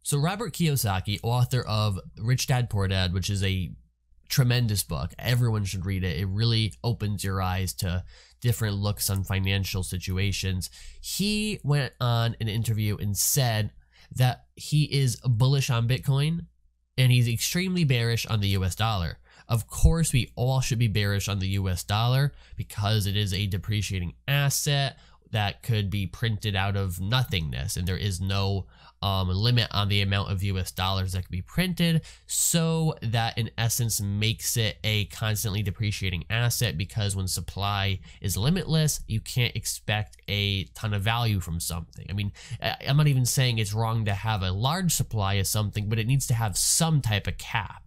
So Robert Kiyosaki, author of Rich Dad Poor Dad, which is a tremendous book. Everyone should read it. It really opens your eyes to different looks on financial situations. He went on an interview and said that he is bullish on Bitcoin and he's extremely bearish on the US dollar. Of course, we all should be bearish on the US dollar because it is a depreciating asset that could be printed out of nothingness, and there is no limit on the amount of US dollars that can be printed, so that in essence makes it a constantly depreciating asset, because when supply is limitless, you can't expect a ton of value from something. I mean, I'm not even saying it's wrong to have a large supply of something, but it needs to have some type of cap.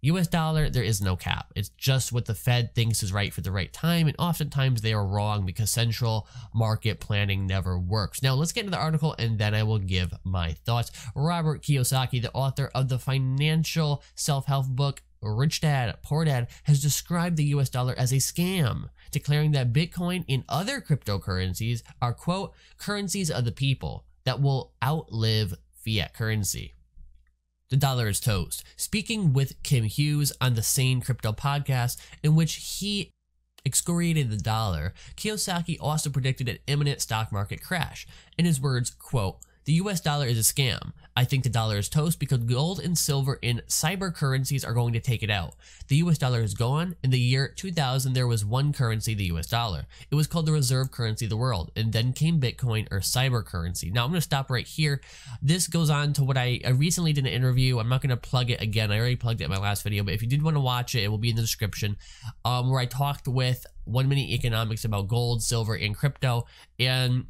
US dollar, there is no cap. It's just what the Fed thinks is right for the right time, and oftentimes they are wrong because central market planning never works. Now, let's get into the article and then I will give my thoughts. Robert Kiyosaki, the author of the financial self-help book Rich Dad Poor Dad, has described the US dollar as a scam, declaring that Bitcoin and other cryptocurrencies are, quote, currencies of the people that will outlive fiat currency. The dollar is toast. Speaking with Kim Hughes on the Sane Crypto podcast, in which he excoriated the dollar, Kiyosaki also predicted an imminent stock market crash. In his words, quote, "The US dollar is a scam. I think the dollar is toast because gold and silver and cyber currencies are going to take it out. The US dollar is gone. In the year 2000, there was one currency, the US dollar. It was called the reserve currency of the world. And then came Bitcoin, or cyber currency." Now, I'm going to stop right here. This goes on to what I recently did an interview. I'm not going to plug it again. I already plugged it in my last video, but if you did want to watch it, it will be in the description, where I talked with 1 Minute Economics about gold, silver, and crypto. And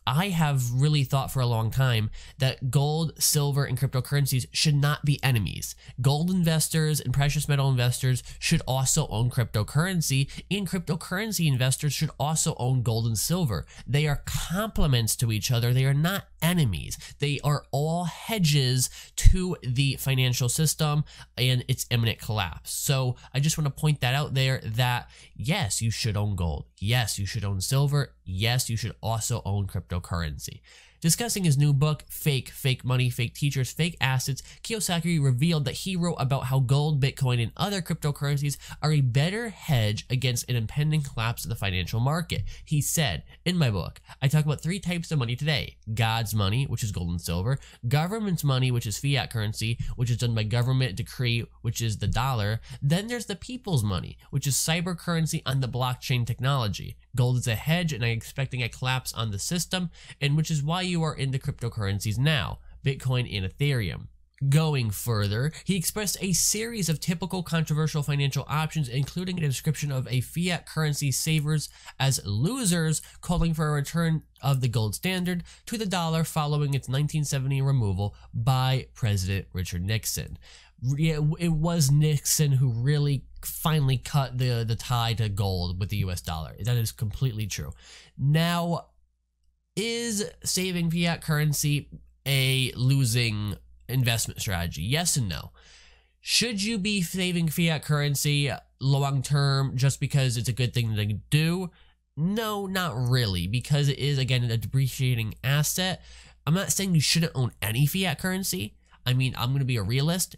I have really thought for a long time that gold, silver, and cryptocurrencies should not be enemies. Gold investors and precious metal investors should also own cryptocurrency, and cryptocurrency investors should also own gold and silver. They are complements to each other. They are not enemies. They are all hedges to the financial system and its imminent collapse. So I just want to point that out there, that yes, you should own gold. Yes, you should own silver. Yes, you should also own cryptocurrency. Discussing his new book, Fake Money, Fake Teachers, Fake Assets, Kiyosaki revealed that he wrote about how gold, Bitcoin, and other cryptocurrencies are a better hedge against an impending collapse of the financial market. He said, "In my book, I talk about 3 types of money today: God's money, which is gold and silver; government's money, which is fiat currency, which is done by government decree, which is the dollar; then there's the people's money, which is cyber currency on the blockchain technology. Gold is a hedge, and I'm expecting a collapse on the system, and which is why you are into cryptocurrencies now, Bitcoin and Ethereum." Going further, he expressed a series of typical controversial financial options, including a description of a fiat currency savers as losers, calling for a return of the gold standard to the dollar following its 1970 removal by President Richard Nixon. It was Nixon who really finally cut the tie to gold with the US dollar. That is completely true. Now, is saving fiat currency a losing investment strategy? Yes and no. Should you be saving fiat currency long term just because it's a good thing to do? No, not really, because it is, again, a depreciating asset. I'm not saying you shouldn't own any fiat currency. I mean, I'm going to be a realist.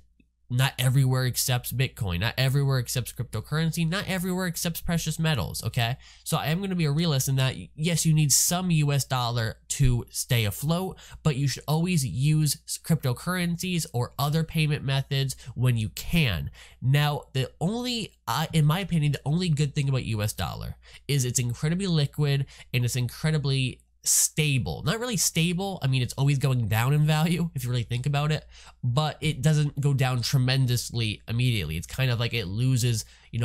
Not everywhere accepts Bitcoin. Not everywhere accepts cryptocurrency. Not everywhere accepts precious metals, okay? So I am going to be a realist in that, yes, you need some US dollar to stay afloat, but you should always use cryptocurrencies or other payment methods when you can. Now, the only, in my opinion, the only good thing about US dollar is it's incredibly liquid and it's incredibly stable. Not really stable. I mean, it's always going down in value if you really think about it, but it doesn't go down tremendously immediately. It's kind of like it loses, 2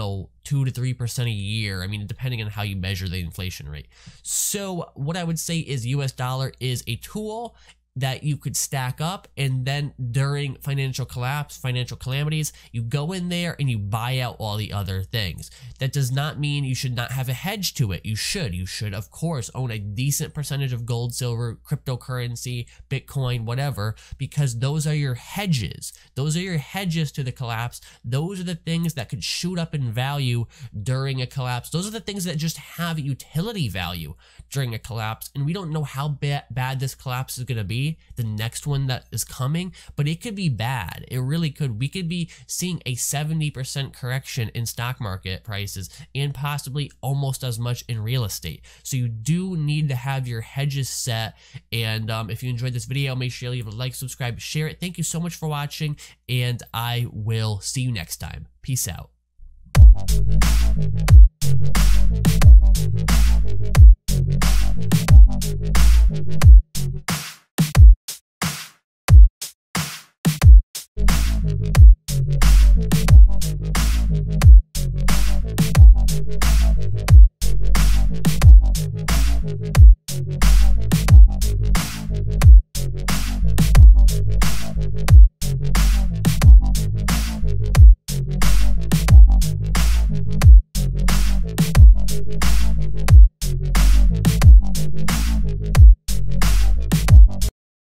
to 3% a year. I mean, depending on how you measure the inflation rate. So what I would say is US dollar is a tool that you could stack up, and then during financial collapse, financial calamities, you go in there and you buy out all the other things. That does not mean you should not have a hedge to it. You should, of course, own a decent percentage of gold, silver, cryptocurrency, Bitcoin, whatever, because those are your hedges. Those are your hedges to the collapse. Those are the things that could shoot up in value during a collapse. Those are the things that just have utility value during a collapse, and we don't know how bad this collapse is going to be. guarantee the next one that is coming, but it could be bad. It really could. We could be seeing a 70% correction in stock market prices and possibly almost as much in real estate. So you do need to have your hedges set. And if you enjoyed this video, make sure you leave a like, subscribe, share it. Thank you so much for watching, and I will see you next time. Peace out.